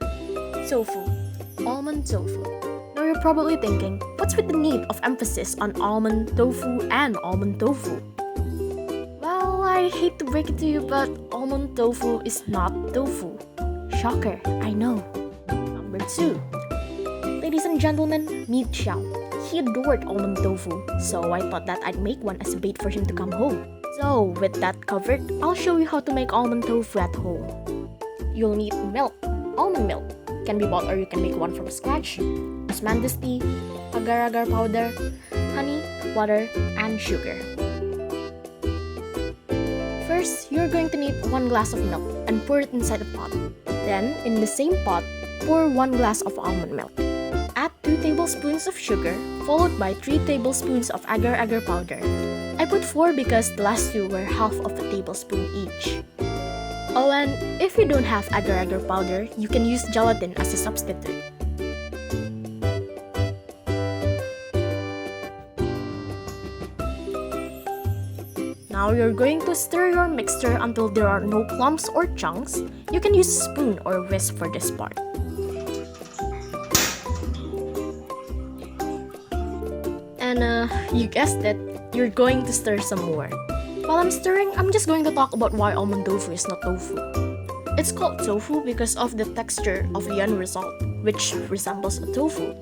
Almond Tofu. Almond Tofu. Now you're probably thinking, what's with the need of emphasis on almond tofu and almond tofu? Well, I hate to break it to you, but almond tofu is not tofu. Shocker, I know. Number 2. Ladies and gentlemen, meet Xiao. He adored almond tofu, so I thought that I'd make one as a bait for him to come home. So, with that covered, I'll show you how to make almond tofu at home. You'll need milk. Almond milk can be bought or you can make one from scratch. Osmanthus tea, agar-agar powder, honey, water, and sugar. First, you're going to need 1 glass of milk and pour it inside a pot. Then, in the same pot, pour 1 glass of almond milk. Add 2 tablespoons of sugar, followed by 3 tablespoons of agar-agar powder. I put 4 because the last 2 were half of a tablespoon each. Oh, and if you don't have agar-agar powder, you can use gelatin as a substitute. Now you're going to stir your mixture until there are no clumps or chunks. You can use a spoon or whisk for this part. And you guessed it, you're going to stir some more. While I'm stirring, I'm just going to talk about why almond tofu is not tofu. It's called tofu because of the texture of the end result, which resembles a tofu.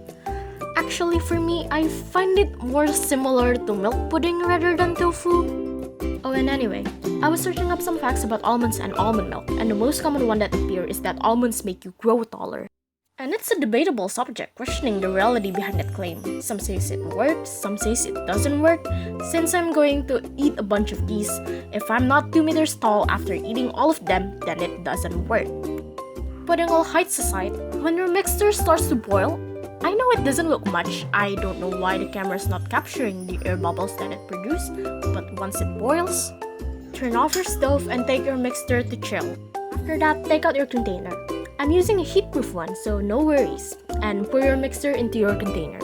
Actually, for me, I find it more similar to milk pudding rather than tofu. Oh, and anyway, I was searching up some facts about almonds and almond milk, and the most common one that appeared is that almonds make you grow taller. And it's a debatable subject, questioning the reality behind that claim. Some says it works, some says it doesn't work. Since I'm going to eat a bunch of these, if I'm not 2 meters tall after eating all of them, then it doesn't work. Putting all heights aside, when your mixture starts to boil, I know it doesn't look much. I don't know why the camera's not capturing the air bubbles that it produced, but once it boils, turn off your stove and take your mixture to chill. After that, take out your container. I'm using a heatproof one, so no worries. And pour your mixture into your container.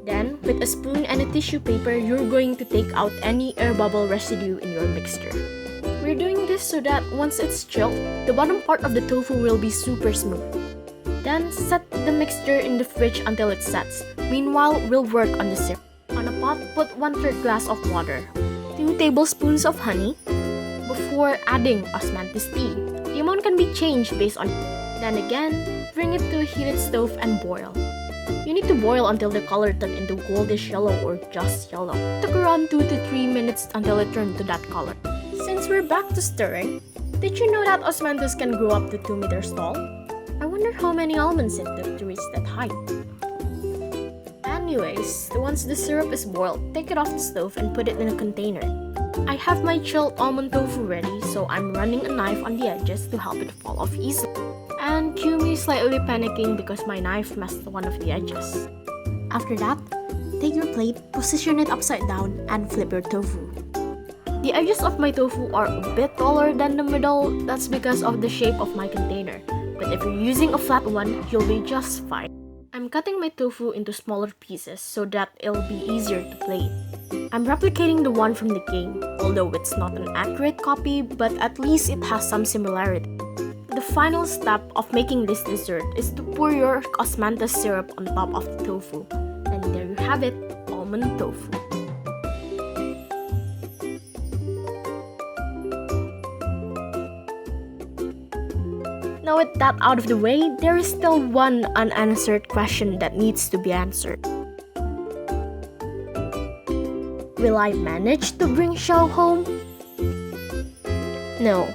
Then, with a spoon and a tissue paper, you're going to take out any air bubble residue in your mixture. We're doing this so that once it's chilled, the bottom part of the tofu will be super smooth. Then, set the mixture in the fridge until it sets. Meanwhile, we'll work on the syrup. On a pot, put 1/3 glass of water, 2 tablespoons of honey, before adding osmanthus tea. The amount can be changed based on. Then again, bring it to a heated stove and boil. You need to boil until the color turned into goldish yellow or just yellow. It took around 2 to 3 minutes until it turned to that color. Since we're back to stirring, did you know that osmanthus can grow up to 2 meters tall? I wonder how many almonds it took to reach that height. Anyways, once the syrup is boiled, take it off the stove and put it in a container. I have my chilled almond tofu ready, so I'm running a knife on the edges to help it fall off easily. And cue me slightly panicking because my knife messed one of the edges. After that, take your plate, position it upside down, and flip your tofu. The edges of my tofu are a bit taller than the middle. That's because of the shape of my container. But if you're using a flat one, you'll be just fine. I'm cutting my tofu into smaller pieces so that it'll be easier to plate. I'm replicating the one from the game, although it's not an accurate copy, but at least it has some similarity. The final step of making this dessert is to pour your osmanthus syrup on top of the tofu. And there you have it, almond tofu. Now with that out of the way, there is still one unanswered question that needs to be answered. Will I manage to bring Xiao home? No.